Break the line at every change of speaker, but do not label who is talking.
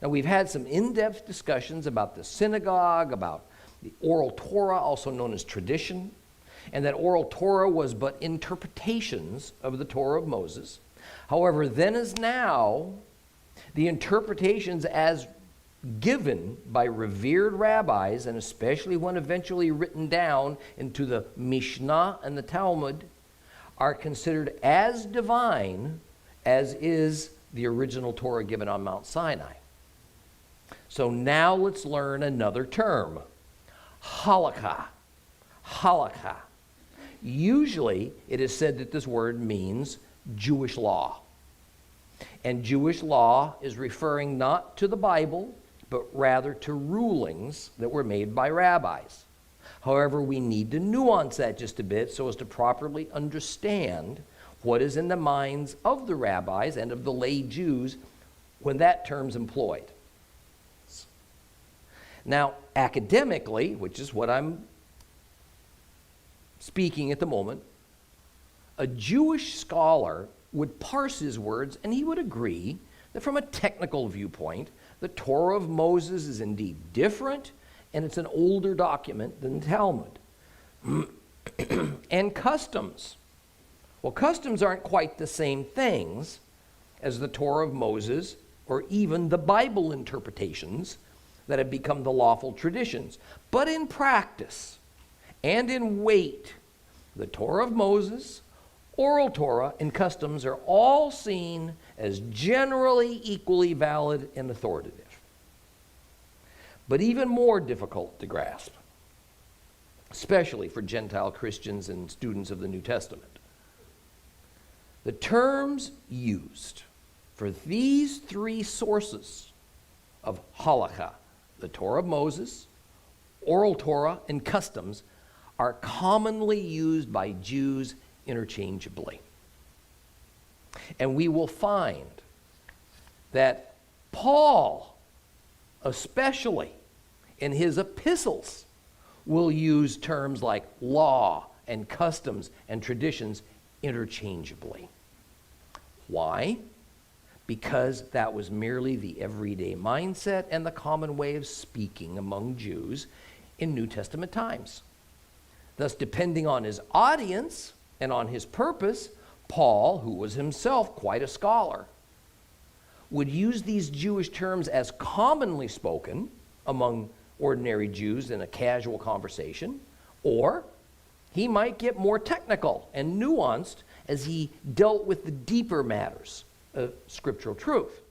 Now, we've had some in-depth discussions about the synagogue, about the oral Torah, also known as tradition, and that oral Torah was but interpretations of the Torah of Moses. However, then as now, the interpretations as given by revered rabbis, and especially when eventually written down into the Mishnah and the Talmud, are considered as divine as is the original Torah given on Mount Sinai. So now let's learn another term, halakha. Halakha. Usually it is said that this word means Jewish law. And Jewish law is referring not to the Bible, but rather to rulings that were made by rabbis. However, we need to nuance that just a bit so as to properly understand what is in the minds of the rabbis and of the lay Jews when that term's employed. Now, academically, which is what I'm speaking at the moment, a Jewish scholar would parse his words, and he would agree that from a technical viewpoint, the Torah of Moses is indeed different, and it's an older document than the Talmud. And customs. Well, customs aren't quite the same things as the Torah of Moses or even the Bible interpretations that have become the lawful traditions. But in practice and in weight, the Torah of Moses, oral Torah, and customs are all seen as generally equally valid and authoritative. But even more difficult to grasp, especially for Gentile Christians and students of the New Testament. The terms used for these three sources of halakha, the Torah of Moses, oral Torah, and customs, are commonly used by Jews interchangeably. And we will find that Paul, especially in his epistles, will use terms like law and customs and traditions interchangeably. Why? Because that was merely the everyday mindset and the common way of speaking among Jews in New Testament times. Thus, depending on his audience and on his purpose, Paul, who was himself quite a scholar, would use these Jewish terms as commonly spoken among ordinary Jews in a casual conversation, or he might get more technical and nuanced as he dealt with the deeper matters of scriptural truth.